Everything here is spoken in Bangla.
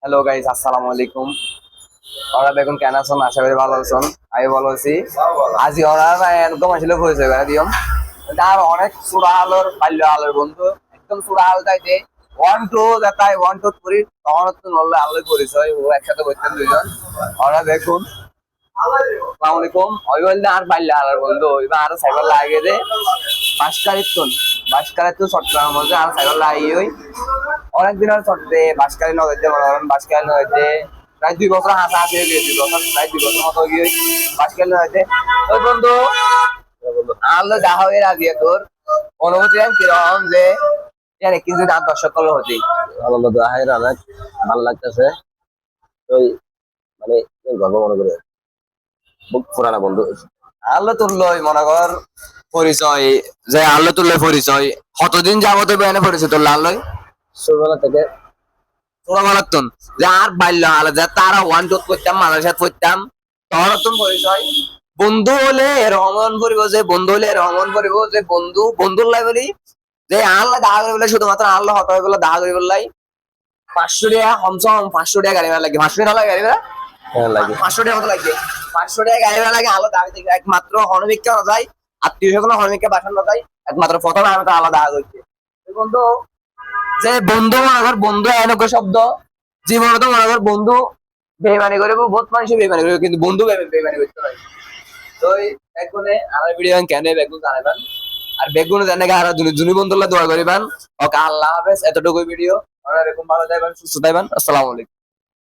হ্যালো গাইস, আসসালামু আলাইকুম। ওরা দেখুন কেন আছেন? আশা করি ভালো আছেন। আমি ভালো আছি। আজি ওরা একদম আসলে হয়েছে দিও তার অনেক চূড়া আলোর বাল্য আলোর বন্ধু, একদম চূড়া আলো যাইতে ওয়ান টু দেখায়, ওয়ান টু করি তখন তো নল্লে আলোয় পরিচয় ও একসাথে বসতেন দুইজন। ওরা দেখুন আসসালামু আলাইকুম। ওই বললে আর বাল্য আলোর বন্ধু এবার আরো সাইকেল লাগিয়ে দে বাসকারিত চট্টগ্রামের মধ্যে আর সাইকেল লাগিয়ে ওই অনেকদিন আর চট্টে বাসকালী নদীতে মনে করেন বাসকালী নদীতে প্রায় 2 বছর হাসাহাসি হয়ে গিয়েছে, প্রায় 2 বছর মতো গিয়ে বাসকালী নদীতে। ওই বন্ধু আল্লাহ যা হবে রাজিয়া তোর অনুভূতি কিরকম যে কিন্তু দাঁত দর্শক করলো হতি আনন্দ দেওয়া হয় অনেক ভালো লাগতেছে। ওই মানে গর্ব মনে করে খুব পুরানা বন্ধু। আল্লাহ তুললো মনে কর পরিচয়, যে আল্লাহ তুললো পরিচয় কতদিন যাবত বেনে পরিচয় তোর আল্লাহ ছোটবেলা থেকে ছোটবেলার তুন যে আর বাল্য আলাদা তারা ওয়ান টু করতাম মাদ্রাসাত পড়তাম তখন তুম পরিচয় বন্ধু হলে এরকম করিব, যে বন্ধু হলে এরকম করিব যে বন্ধু বন্ধুর লাই বলি যে আল্লাহ দেখা করি বলে শুধুমাত্র আল্লাহ হত হয়ে বলে দেখা করি বললাই 500 টাকা কমসম 500 টাকা গাড়ি ভাড়া লাগে, 500 টাকা লাগে গাড়ি ভাড়া, লাগে 500 টাকা মতো লাগে, 500 টাকা গাড়ি ভাড়া লাগে আল্লাহ দেখা থেকে একমাত্র হনবিক্ষা না যায়, আত্মীয় স্বজন হনবিক্ষা বাসন না যায়, একমাত্র প্রথমে আমি তো আলাদা দেখা করছি বন্ধু। যে বন্ধু মনে কর বন্ধু এনেক শব্দ জীবনে তো মনে কর বন্ধু বেইমানি করে বহুত মানুষ বেইমানি করে কিন্তু বন্ধু বেইমানি করতে হয়। তো বেগুনে আমার ভিডিও কেন বেগুন জানাবেন আর বেগুন জানে আর দুনি বন্ধুরা দোয়া করিবেন। ওকে আল্লাহ হাফেজ, এতটুকু ভিডিও। এরকম ভালো থাকবেন, সুস্থ থাকবেন। আসসালামু আলাইকুম।